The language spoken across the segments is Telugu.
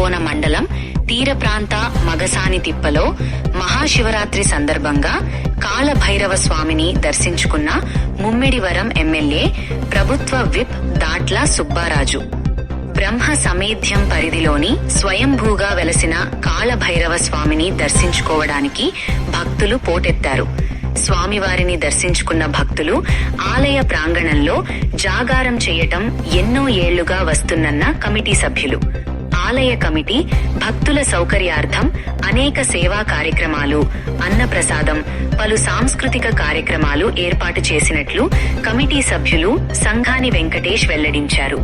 తాళ్లకోన మండలం తీర ప్రాంత మగసాని తిప్పలో మహాశివరాత్రి సందర్భంగా కాళభైరవ స్వామిని దర్శించుకున్న ముమ్మిడివరం ఎమ్మెల్యే ప్రభుత్వ విప్ దాట్ల సుబ్బారాజు. బ్రహ్మ సమేధ్యం పరిధిలోని స్వయంభూగా వెలసిన కాళభైరవ స్వామిని దర్శించుకోవడానికి భక్తులు పోటెత్తారు. స్వామివారిని దర్శించుకున్న భక్తులు ఆలయ ప్రాంగణంలో జాగారం చేయటం ఎన్నో ఏళ్లుగా వస్తున్నన్న కమిటీ సభ్యులు. ఆలయ కమిటీ భక్తుల సౌకర్యార్థం అనేక సేవా కార్యక్రమాలు, అన్నప్రసాదం, పలు సాంస్కృతిక కార్యక్రమాలు ఏర్పాటు చేసినట్లు కమిటీ సభ్యులు సంఘాని వెంకటేష్ వెల్లడించారు.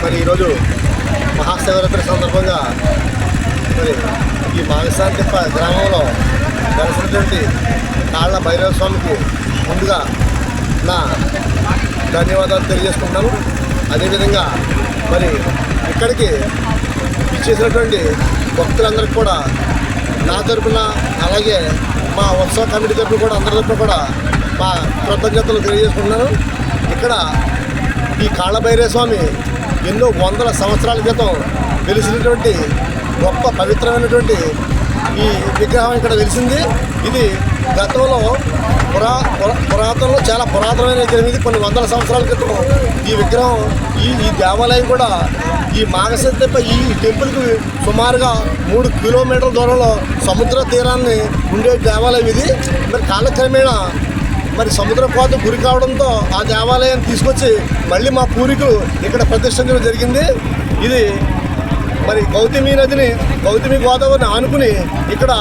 మరి ఈరోజు మహాశివరాత్రి సందర్భంగా మరి ఈ మాగసాంతిప్ప గ్రామంలో వెలసినటువంటి కాళభైరవ స్వామికి ముందుగా నా ధన్యవాదాలు తెలియజేసుకుంటున్నాను. అదేవిధంగా మరి ఇక్కడికి ఇచ్చేసినటువంటి భక్తులందరికీ కూడా నా తరపున, అలాగే మా ఉత్సవ కమిటీ తరపున కూడా అందరి తరపున కూడా మా కృతజ్ఞతలు తెలియజేసుకుంటున్నాను. ఇక్కడ ఈ కాళ్ళభైరవ స్వామి ఎన్నో వందల సంవత్సరాల క్రితం వెలిసినటువంటి గొప్ప పవిత్రమైనటువంటి ఈ విగ్రహం ఇక్కడ వెలిసింది. ఇది గతంలో పురాతనలో చాలా పురాతనమైన విగ్రహం. ఇది కొన్ని వందల సంవత్సరాల క్రితం ఈ విగ్రహం ఈ దేవాలయం కూడా ఈ మాగసతిప్ప ఈ టెంపుల్కి సుమారుగా 3 కిలోమీటర్ల దూరంలో సముద్ర తీరాన్ని ఉండే దేవాలయం ఇది. మరి కాలక్రమేణా మరి సముద్ర కోత గురి కావడంతో ఆ దేవాలయాన్ని తీసుకొచ్చి మళ్ళీ మా పూర్వీకులు ఇక్కడ ప్రతిష్ఠించడం జరిగింది. ఇది మరి గౌతమి నదిని గౌతమి గోదావరిని ఆనుకుని ఇక్కడ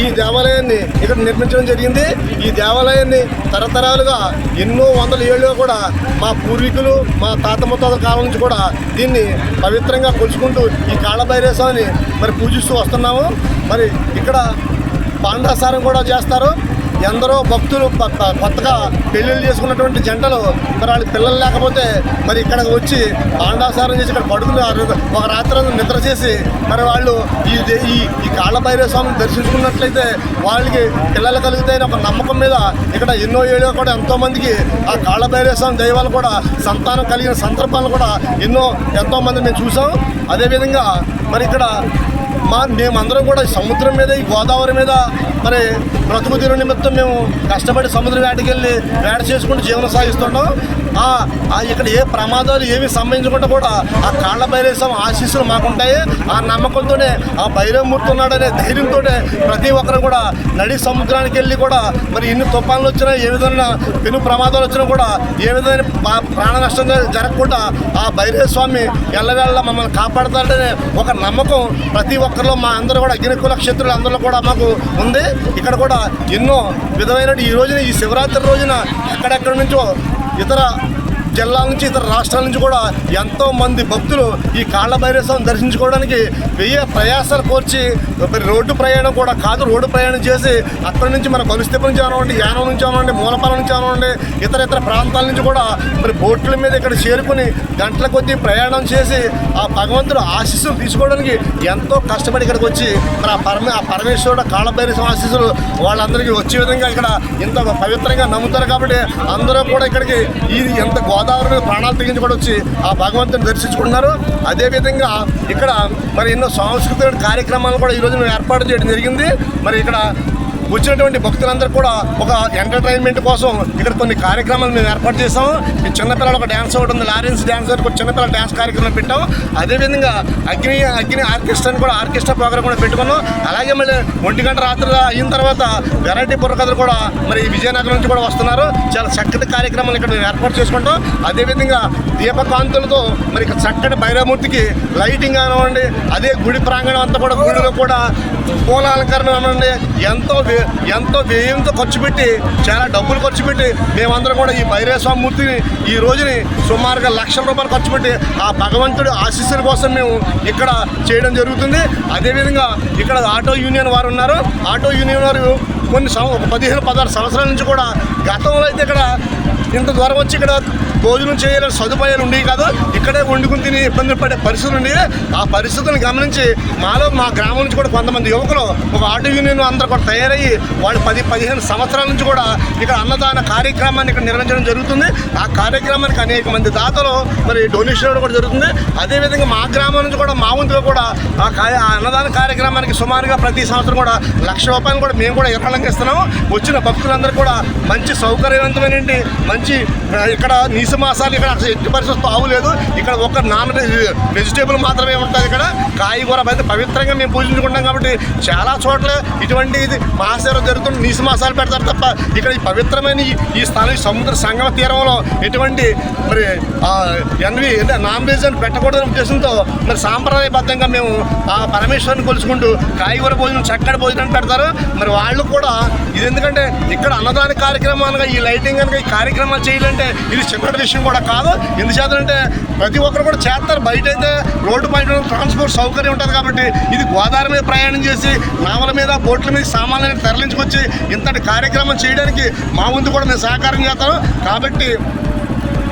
ఈ దేవాలయాన్ని ఇక్కడ నిర్మించడం జరిగింది. ఈ దేవాలయాన్ని తరతరాలుగా ఎన్నో వందల ఏళ్ళుగా కూడా మా పూర్వీకులు మా తాత ముత్తాతల కాలం నుంచి కూడా దీన్ని పవిత్రంగా కొలుచుకుంటూ ఈ కాళ్ళభైరవ స్వామిని మరి పూజిస్తూ వస్తున్నాము. మరి ఇక్కడ పాండాసారం కూడా చేస్తారు. ఎందరో భక్తులు కొత్తగా పెళ్ళిళ్ళు చేసుకున్నటువంటి జంటలు మరి వాళ్ళకి పిల్లలు లేకపోతే మరి ఇక్కడికి వచ్చి పాండాసారం చేసి ఇక్కడ పడుకుని ఒక రాత్రి నిద్ర చేసి మరి వాళ్ళు ఈ కాళ్ళభైరవ స్వామిని దర్శించుకున్నట్లయితే వాళ్ళకి పిల్లలు కలుగుతాయని ఒక నమ్మకం మీద ఇక్కడ ఎన్నో ఏళ్ళు కూడా ఎంతోమందికి ఆ కాళ్ళభైరవ స్వామి దైవాలు కూడా సంతానం కలిగిన సందర్భాలు కూడా ఎంతోమంది మేము చూసాం. అదేవిధంగా మరి ఇక్కడ మేమందరం కూడా సముద్రం మీద ఈ గోదావరి మీద మరి బ్రతుకు తీరు నిమిత్తం మేము కష్టపడి సముద్ర వేటకి వెళ్ళి వేట చేసుకుంటూ జీవనం సాగిస్తుంటాం. ఇక్కడ ఏ ప్రమాదాలు ఏమి సంభవించకుండా కూడా ఆ కాళ్ళభైరవ స్వామి ఆశీస్సులు మాకుంటాయి. ఆ నమ్మకంతోనే ఆ భైరవమూర్తి ఉన్నాడనే ధైర్యంతో ప్రతి ఒక్కరు కూడా నడి సముద్రానికి వెళ్ళి కూడా మరి ఎన్ని తుఫాన్లు వచ్చినా ఏ విధమైన పెను ప్రమాదాలు వచ్చినా కూడా ఏ విధమైన ప్రాణ నష్టం జరగకుండా ఆ భైరవ స్వామి ఎల్లవేళ మమ్మల్ని కాపాడతాడనే ఒక నమ్మకం ప్రతి ఒక్కరిలో మా అందరూ కూడా అగ్నికుల క్షేత్రులు అందరిలో కూడా మాకు ఉంది. ఇక్కడ కూడా ఎన్నో విధమైన ఈ రోజున ఈ శివరాత్రి రోజున ఎక్కడెక్కడి నుంచో ఇతర జిల్లాల నుంచి ఇతర రాష్ట్రాల నుంచి కూడా ఎంతోమంది భక్తులు ఈ కాళ్ళభైరవ స్వామిని దర్శించుకోవడానికి ప్రయాసాలు కోర్చి మరి రోడ్డు ప్రయాణం కూడా కాదు, రోడ్డు ప్రయాణం చేసి అక్కడి నుంచి మన బలుస్తెప్ప నుంచి అనండి, యానం నుంచి అనండి, మూలపాలెం నుంచి అనండి, ఇతర ప్రాంతాల నుంచి కూడా మరి బోట్ల మీద ఇక్కడ చేరుకుని గంటల కొద్దీ ప్రయాణం చేసి ఆ భగవంతుడు ఆశీస్సులు తీసుకోవడానికి ఎంతో కష్టపడి ఇక్కడికి వచ్చి మరి ఆ పరమేశ్వరుడు కాళ్ళభైరవ స్వామి ఆశీస్సులు వాళ్ళందరికీ వచ్చే విధంగా ఇక్కడ ఇంత పవిత్రంగా నమ్ముతారు. కాబట్టి అందరూ కూడా ఇక్కడికి ఎంత గోదావరి మీద ప్రాణాలు తెగించి కూడా వచ్చి ఆ భగవంతుని దర్శించుకుంటున్నారు. అదేవిధంగా ఇక్కడ మరి ఎన్నో సాంస్కృతిక కార్యక్రమాలు కూడా ఈరోజు మేము ఏర్పాటు చేయడం జరిగింది. మరి ఇక్కడ వచ్చినటువంటి భక్తులందరూ కూడా ఒక ఎంటర్టైన్మెంట్ కోసం ఇక్కడ కొన్ని కార్యక్రమాలు మేము ఏర్పాటు చేసాము. ఈ చిన్నపిల్లలు ఒక డ్యాన్స్ ఒకటి ఉంది, లారెన్స్ డ్యాన్స్ ఒక చిన్నపిల్లల డ్యాన్స్ కార్యక్రమం పెట్టాము. అదేవిధంగా అగ్ని ఆర్కెస్ట్రాని కూడా ఆర్కెస్ట్రా ప్రోగ్రామ్ కూడా పెట్టుకున్నాం. అలాగే మళ్ళీ 1 గంట రాత్రి అయిన తర్వాత వెరైటీ బుర్రకథలు కూడా మరి విజయనగరం నుంచి కూడా వస్తున్నారు. చాలా చక్కటి కార్యక్రమాలు ఇక్కడ మేము ఏర్పాటు చేసుకుంటాం. అదేవిధంగా దీపకాంతులతో మరి ఇక్కడ చక్కటి భైరవమూర్తికి లైటింగ్ అనివ్వండి, అదే గుడి ప్రాంగణం అంతా కూడా గుడిలో కూడా పూల అలంకరణ అనండి ఎంతో వ్యయంతో ఖర్చు పెట్టి చాలా డబ్బులు ఖర్చు పెట్టి మేమందరం కూడా ఈ భైరవ స్వామి మూర్తిని ఈ రోజుని సుమారుగా లక్షల రూపాయలు ఖర్చు పెట్టి ఆ భగవంతుడి ఆశీస్సుల కోసం మేము ఇక్కడ చేయడం జరుగుతుంది. అదేవిధంగా ఇక్కడ ఆటో యూనియన్ వారు ఉన్నారు. ఆటో యూనియన్ వారు కొన్ని 15-16 సంవత్సరాల నుంచి కూడా గతంలో అయితే ఇక్కడ ఇంత దూరం వచ్చి ఇక్కడ భోజనం చేయాలని సదుపాయాలు ఉండేవి కాదు. ఇక్కడే వండుకుని తిని ఇబ్బందులు పడే పరిస్థితులు ఉండేవి. ఆ పరిస్థితులను గమనించి మా గ్రామం నుంచి కూడా కొంతమంది యువకులు ఒక ఆటో యూనియన్ అందరూ కూడా తయారయ్యి వాళ్ళు 10-15 సంవత్సరాల నుంచి కూడా ఇక్కడ అన్నదాన కార్యక్రమాన్ని ఇక్కడ నిర్వహించడం జరుగుతుంది. ఆ కార్యక్రమానికి అనేక మంది దాతలు మరి డొనేషన్ ఇవ్వడం కూడా జరుగుతుంది. అదేవిధంగా మా గ్రామం నుంచి కూడా మా వంతుగా కూడా ఆ అన్నదాన కార్యక్రమానికి సుమారుగా ప్రతి సంవత్సరం కూడా ₹1,00,000 కూడా మేము కూడా ఇవ్వడానికి ఇస్తున్నాము. వచ్చిన భక్తులందరూ కూడా మంచి సౌకర్యవంతమైన మంచి ఇక్కడ నీసు మాసాలు ఇక్కడ ఎట్టి పరిస్థితుల్లో ఆవులేదు. ఇక్కడ ఒక నాన్ వెజిటేబుల్ మాత్రమే ఉంటుంది. ఇక్కడ కాయగూర అయితే పవిత్రంగా మేము పూజించుకుంటాం. కాబట్టి చాలా చోట్ల ఇటువంటి మహాసేవ జరుగుతుంది, నీసు మాసాలు పెడతారు తప్ప ఇక్కడ ఈ పవిత్రమైన ఈ స్థలం సముద్ర సంగమ తీరంలో ఎటువంటి మరి నాన్ వెజ్ అని పెట్టకూడదని ఉద్దేశంతో మరి సాంప్రదాయబద్ధంగా మేము ఆ పరమేశ్వరుని కొలుచుకుంటూ కాయగూర భోజనం చక్కటి భోజనం పెడతారు. మరి వాళ్ళు కూడా ఇది ఎందుకంటే ఇక్కడ అన్నదాన కార్యక్రమాలుగా ఈ లైటింగ్ కనుక ఈ కార్యక్రమాలు చేయాలంటే ఇది చిన్నటి విషయం కూడా కాదు. ఎందుచేతంటే ప్రతి ఒక్కరు కూడా చేస్తారు. బయట అయితే రోడ్డు పైన ట్రాన్స్పోర్ట్ సౌకర్యం ఉంటుంది. కాబట్టి ఇది గోదావరి మీద ప్రయాణం చేసి నావల మీద బోట్ల మీద సామాన్లను తరలించుకొచ్చి ఇంతటి కార్యక్రమం చేయడానికి మా ముందు కూడా మేము సహకారం చేస్తాం. కాబట్టి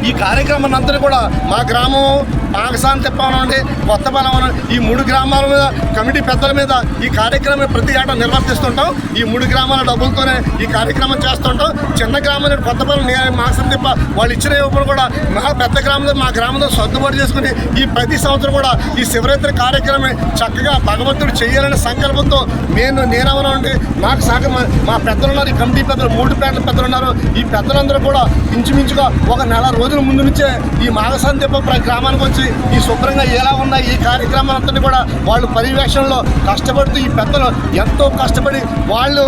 ఈ కార్యక్రమాన్ని అంతా కూడా మా గ్రామం మాగసాని తిప్పనండి, కొత్తపాలెం అనండి, ఈ 3 గ్రామాల మీద కమిటీ పెద్దల మీద ఈ కార్యక్రమం ప్రతి ఏటా నిర్వర్తిస్తుంటాం. ఈ 3 గ్రామాల డబ్బులతోనే ఈ కార్యక్రమం చేస్తుంటాం. చిన్న గ్రామాలు కొత్తపాలెం మాగసాని తిప్ప వాళ్ళు ఇచ్చిన ఇవ్వడం కూడా మా పెద్ద గ్రామంలో మా గ్రామంలో సర్దుబాటు చేసుకుని ఈ ప్రతి సంవత్సరం కూడా ఈ శివరాత్రి కార్యక్రమం చక్కగా భగవంతుడు చేయాలనే సంకల్పంతో నేనవనండి నాకు మా పెద్దలు ఉన్నారు, ఈ కమిటీ పెద్దలు 3 పేటల పెద్దలు ఉన్నారు. ఈ పెద్దలందరూ కూడా ఇంచుమించుగా ఒక నెల రోజుల ముందు నుంచే ఈ మాగసాని తిప్ప గ్రామానికి వచ్చి ఈ శుభ్రంగా ఎలా ఉన్నాయి ఈ కార్యక్రమాలంతా కూడా వాళ్ళు పర్యవేక్షణలో కష్టపడుతూ ఈ పెద్దలు ఎంతో కష్టపడి వాళ్ళు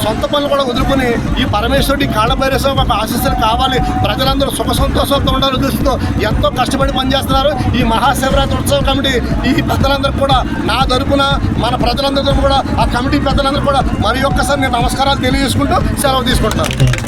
సొంత పనులు కూడా వదులుకొని ఈ పరమేశ్వరుడి కాళభైరవ ఆశీస్సులు కావాలి, ప్రజలందరూ సుఖ సంతోషంతో ఉండాలని ఉద్దేశంతో ఎంతో కష్టపడి పనిచేస్తున్నారు. ఈ మహాశివరాత్రి ఉత్సవ కమిటీ ఈ పెద్దలందరూ కూడా నా తరపున మన ప్రజలందరూ కూడా ఆ కమిటీ పెద్దలందరూ కూడా మరి ఒక్కసారి నేను నమస్కారాలు తెలియజేసుకుంటూ సెలవు తీసుకుంటాను.